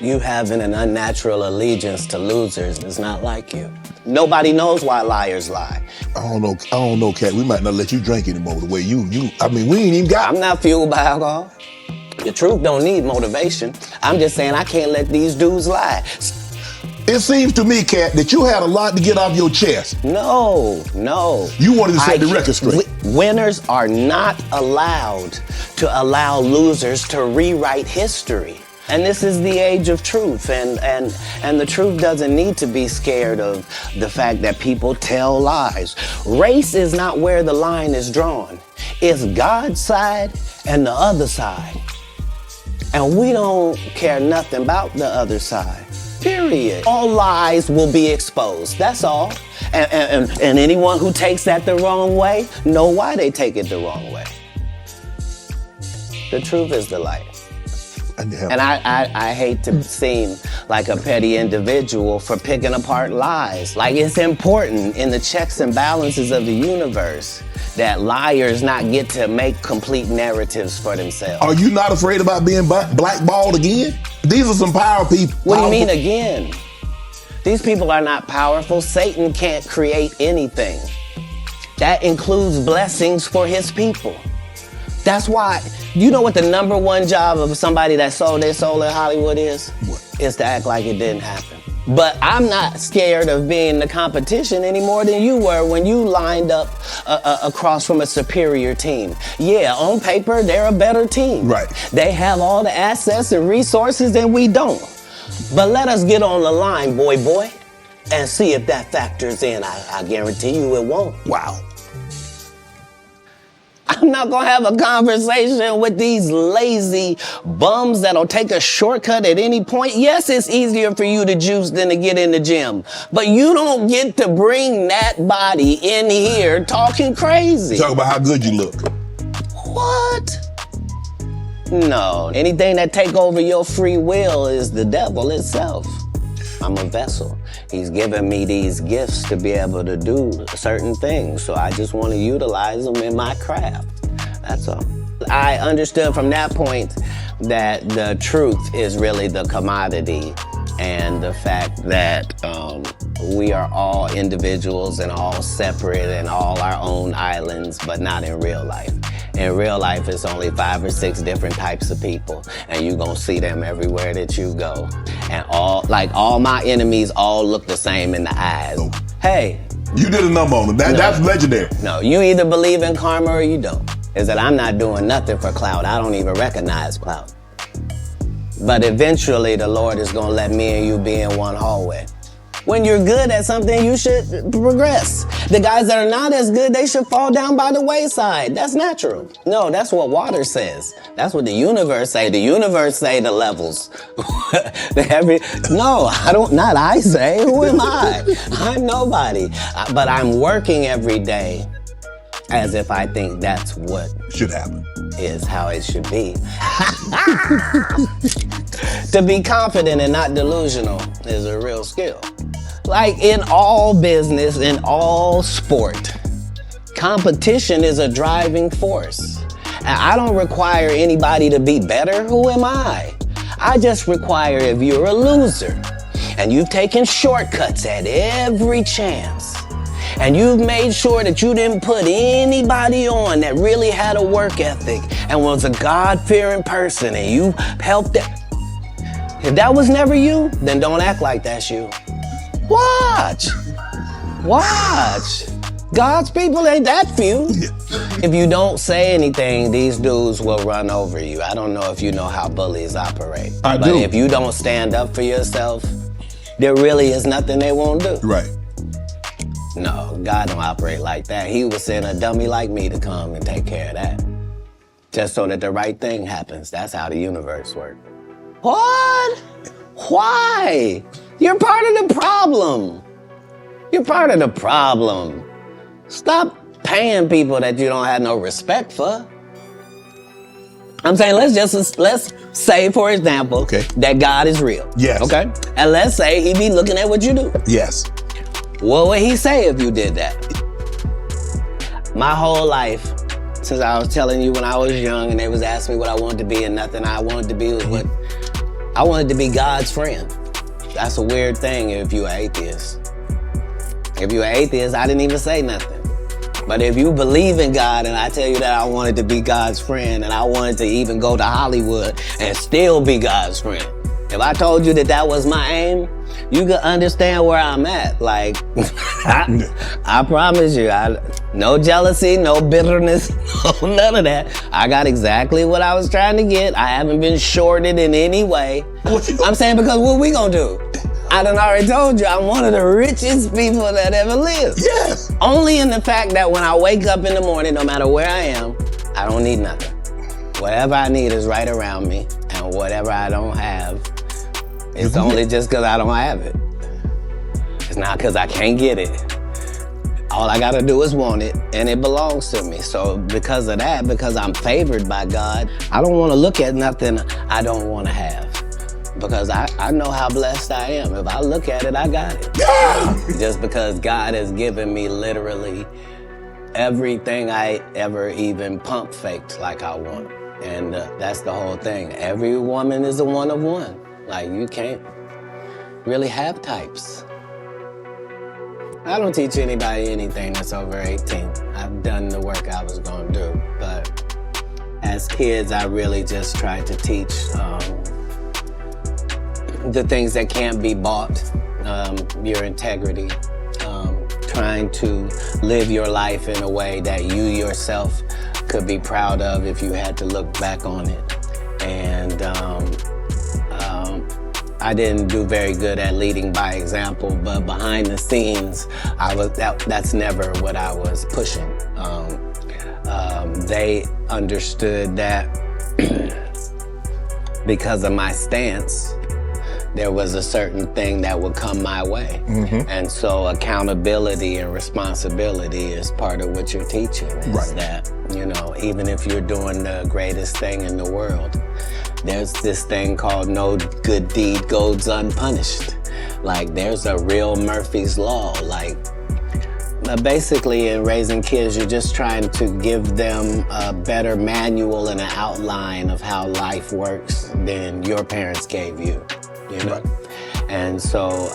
You having an unnatural allegiance to losers is not like you. Nobody knows why liars lie. I don't know, Katt. We might not let you drink anymore the way I mean, we ain't even got... I'm not fueled by alcohol. The truth don't need motivation. I'm just saying I can't let these dudes lie. It seems to me, Katt, that you had a lot to get off your chest. No. You wanted to set the record straight. Winners are not allowed to allow losers to rewrite history. And this is the age of truth, and the truth doesn't need to be scared of the fact that people tell lies. Race is not where the line is drawn. It's God's side and the other side. And we don't care nothing about the other side, period. All lies will be exposed, that's all. And anyone who takes that the wrong way, know why they take it the wrong way. The truth is the light. And I hate to seem like a petty individual for picking apart lies. Like, it's important in the checks and balances of the universe that liars not get to make complete narratives for themselves. Are you not afraid about being blackballed again? These are some power people. What do you mean again? These people are not powerful. Satan can't create anything. That includes blessings for his people. That's why, you know what the number one job of somebody that sold their soul in Hollywood is? What? Is to act like it didn't happen. But I'm not scared of being the competition any more than you were when you lined up across from a superior team. Yeah, on paper, they're a better team. Right. They have all the assets and resources and we don't. But let us get on the line, boy, and see if that factors in. I guarantee you it won't. Wow. I'm not gonna have a conversation with these lazy bums that'll take a shortcut at any point. Yes, it's easier for you to juice than to get in the gym, but you don't get to bring that body in here talking crazy. Talk about how good you look. What? No, anything that take over your free will is the devil itself. I'm a vessel. He's given me these gifts to be able to do certain things, so I just want to utilize them in my craft. That's all. I understood from that point that the truth is really the commodity, and the fact that we are all individuals and all separate and all our own islands, but not in real life. In real life, it's only 5 or 6 different types of people, and you're gonna see them everywhere that you go. And all my enemies all look the same in the eyes. Oh. Hey. You did a number on them. That's legendary. No, you either believe in karma or you don't. Is that I'm not doing nothing for clout. I don't even recognize clout. But eventually, the Lord is gonna let me and you be in one hallway. When you're good at something, you should progress. The guys that are not as good, they should fall down by the wayside. That's natural. No, that's what water says. That's what the universe say. The universe say the levels. No, not I say. Who am I? I'm nobody. But I'm working every day as if I think that's what should happen. Is how it should be. To be confident and not delusional is a real skill. Like in all business, in all sport, competition is a driving force. And I don't require anybody to be better. Who am I? I just require if you're a loser and you've taken shortcuts at every chance, and you've made sure that you didn't put anybody on that really had a work ethic and was a God-fearing person, and you helped them. If that was never you, then don't act like that's you. Watch. God's people ain't that few. If you don't say anything, these dudes will run over you. I don't know if you know how bullies operate. But do. If you don't stand up for yourself, there really is nothing they won't do. Right. No, God don't operate like that. He would send a dummy like me to come and take care of that. Just so that the right thing happens. That's how the universe works. What? Why? You're part of the problem. You're part of the problem. Stop paying people that you don't have no respect for. I'm saying let's say, for example, that God is real. Yes. Okay? And let's say he be looking at what you do. Yes. What would he say if you did that? My whole life, since I was telling you when I was young and they was asking me what I wanted to be, and nothing I wanted to be was what I wanted to be God's friend. That's a weird thing if you're an atheist. If you're an atheist, I didn't even say nothing. But if you believe in God and I tell you that I wanted to be God's friend and I wanted to even go to Hollywood and still be God's friend, if I told you that that was my aim, you could understand where I'm at. Like, I promise you, no jealousy, no bitterness, no, none of that. I got exactly what I was trying to get. I haven't been shorted in any way. I'm saying because what we gonna do? I done already told you, I'm one of the richest people that ever lived. Yes. Only in the fact that when I wake up in the morning, no matter where I am, I don't need nothing. Whatever I need is right around me, and whatever I don't have, it's only just because I don't have it. It's not because I can't get it. All I gotta do is want it, and it belongs to me. So because of that, because I'm favored by God, I don't wanna look at nothing I don't wanna have. Because I know how blessed I am. If I look at it, I got it. Yeah. Just because God has given me literally everything I ever even pump faked like I want. And that's the whole thing. Every woman is a one of one. Like, you can't really have types. I don't teach anybody anything that's over 18. I've done the work I was gonna do. But as kids, I really just tried to teach the things that can't be bought, your integrity, trying to live your life in a way that you yourself could be proud of if you had to look back on it. And I didn't do very good at leading by example, but behind the scenes, that's never what I was pushing. They understood that because of my stance, there was a certain thing that would come my way. Mm-hmm. And so accountability and responsibility is part of what you're teaching. Is that, you know, even if you're doing the greatest thing in the world, there's this thing called no good deed goes unpunished. Like, there's a real Murphy's Law. Like, basically in raising kids, you're just trying to give them a better manual and an outline of how life works than your parents gave you. You know? And so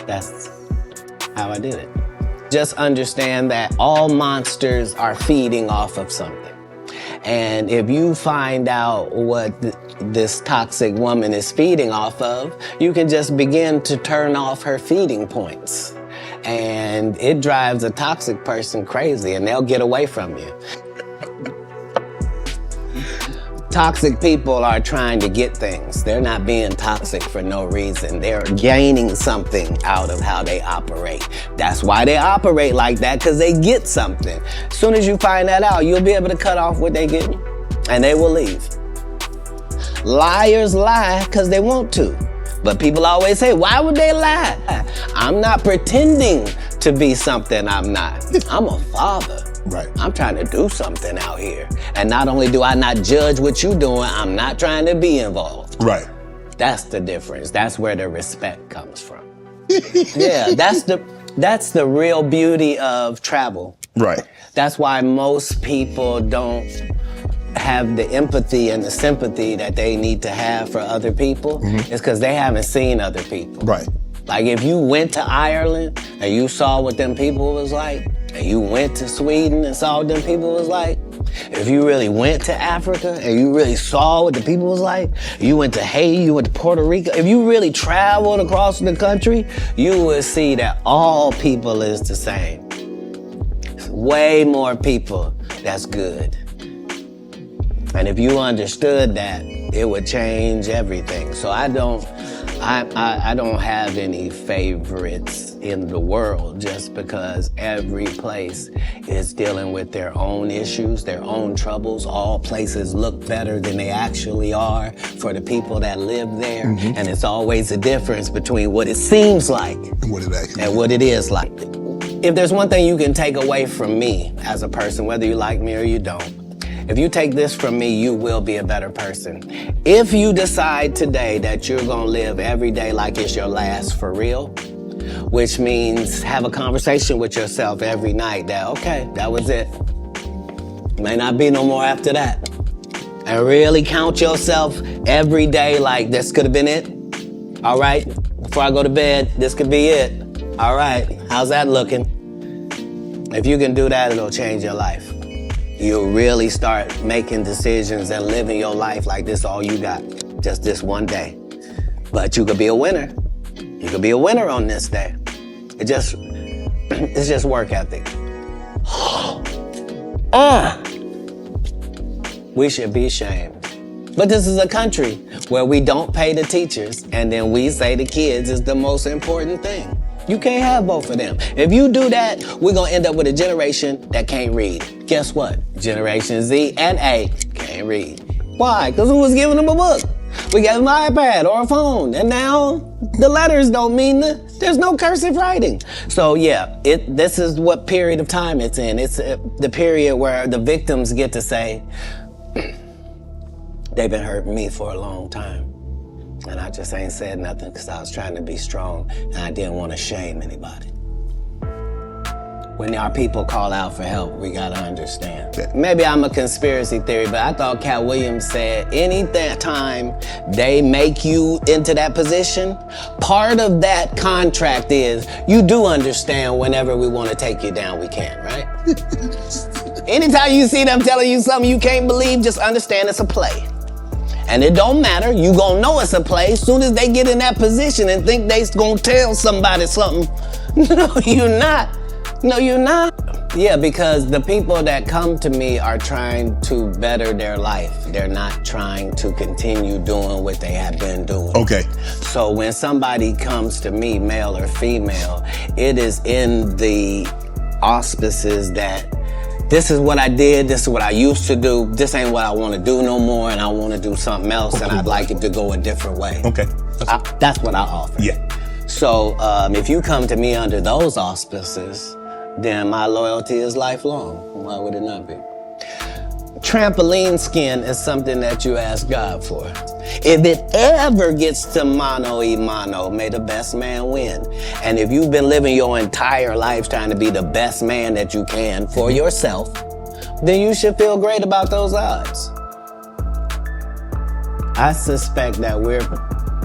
that's how I did it. Just understand that all monsters are feeding off of something. And if you find out what this toxic woman is feeding off of, you can just begin to turn off her feeding points. And it drives a toxic person crazy and they'll get away from you. Toxic people are trying to get things. They're not being toxic for no reason. They're gaining something out of how they operate. That's why they operate like that, because they get something. As soon as you find that out, you'll be able to cut off what they get, and they will leave. Liars lie because they want to. But people always say, why would they lie? I'm not pretending to be something I'm not. I'm a father. Right. I'm trying to do something out here. And not only do I not judge what you're doing, I'm not trying to be involved. Right. That's the difference. That's where the respect comes from. Yeah, that's the real beauty of travel. Right. That's why most people don't have the empathy and the sympathy that they need to have for other people. Mm-hmm. It's because they haven't seen other people. Right. Like, if you went to Ireland and you saw what them people was like, and you went to Sweden and saw what them people was like, if you really went to Africa and you really saw what the people was like, you went to Haiti, you went to Puerto Rico, if you really traveled across the country, you would see that all people is the same. Way more people that's good. And if you understood that, it would change everything. So I don't have any favorites in the world, just because every place is dealing with their own issues, their own troubles. All places look better than they actually are for the people that live there. Mm-hmm. And it's always a difference between what it seems like and what it is like. If there's one thing you can take away from me as a person, whether you like me or you don't, if you take this from me, you will be a better person. If you decide today that you're gonna live every day like it's your last for real, which means have a conversation with yourself every night that, okay, that was it. May not be no more after that. and really count yourself every day like this could have been it. All right, before I go to bed, this could be it. All right, how's that looking? If you can do that, it'll change your life. You'll really start making decisions and living your life like this all you got, just this one day. But you could be a winner. You could be a winner on this day. It's just work ethic. We should be ashamed. But this is a country where we don't pay the teachers, and then we say the kids is the most important thing. You can't have both of them. If you do that, we're gonna end up with a generation that can't read. Guess what? Generation Z and A can't read. Why? Because who was giving them a book? We gave them an iPad or a phone, and now the letters don't mean there's no cursive writing. So yeah, this is what period of time it's in. It's the period where the victims get to say, they've been hurting me for a long time. And I just ain't said nothing because I was trying to be strong and I didn't want to shame anybody. When our people call out for help, we gotta understand. Maybe I'm a conspiracy theory, but I thought Katt Williams said any time they make you into that position, part of that contract is you do understand whenever we want to take you down, we can, right? Anytime you see them telling you something you can't believe, just understand it's a play. And it don't matter, you gonna know it's a play as soon as they get in that position and think they gonna tell somebody something. No, you're not. No, you're not. Yeah, because the people that come to me are trying to better their life. They're not trying to continue doing what they have been doing. Okay. So when somebody comes to me, male or female, it is in the auspices that this is what I did, this is what I used to do, this ain't what I want to do no more, and I want to do something else, and I'd like it to go a different way. Okay. That's what I offer. Yeah. So if you come to me under those auspices, then my loyalty is lifelong. Why would it not be? Trampoline skin is something that you ask God for. If it ever gets to mano y mano, may the best man win. And if you've been living your entire life trying to be the best man that you can for yourself, then you should feel great about those odds. I suspect that we're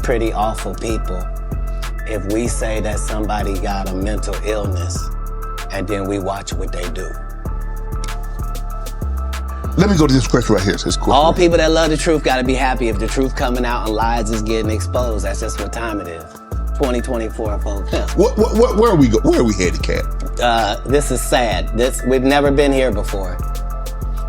pretty awful people if we say that somebody got a mental illness and then we watch what they do. Let me go to this question right here. This question All people that love the truth gotta be happy if the truth coming out and lies is getting exposed. That's just what time it is. 2024, folks. Where are we headed, Katt? This is sad. We've never been here before.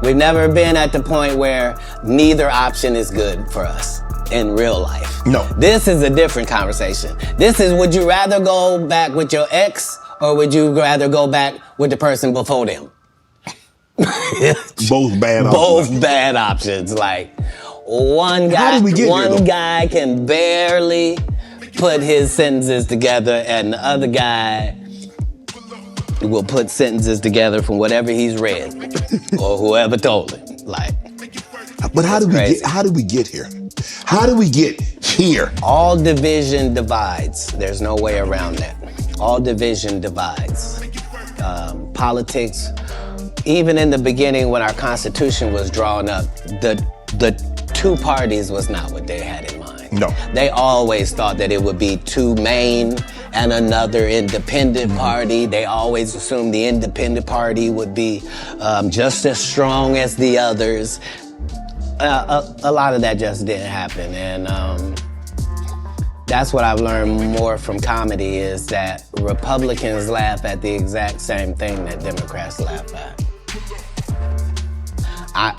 We've never been at the point where neither option is good for us in real life. No. This is a different conversation. This is, would you rather go back with your ex or would you rather go back with the person before them? Both bad options. Both bad options. Like one guy can barely put his sentences together and the other guy will put sentences together from whatever he's read or whoever told him. Like, but how do we get here? How do we get here? All division divides. There's no way around that. All division divides. Politics, even in the beginning when our Constitution was drawn up, the two parties was not what they had in mind. No. They always thought that it would be two main and another independent party. They always assumed the independent party would be just as strong as the others. A lot of that just didn't happen, and that's what I've learned more from comedy is that Republicans laugh at the exact same thing that Democrats laugh at.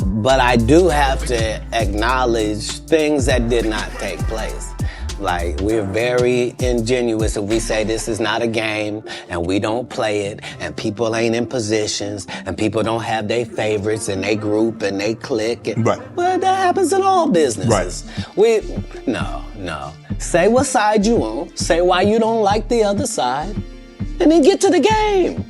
But I do have to acknowledge things that did not take place. Like, we're very ingenuous if we say this is not a game and we don't play it and people ain't in positions and people don't have their favorites and they group and they click. And, right. Well, that happens in all businesses. Right. No. Say what side you on, say why you don't like the other side, and then get to the game.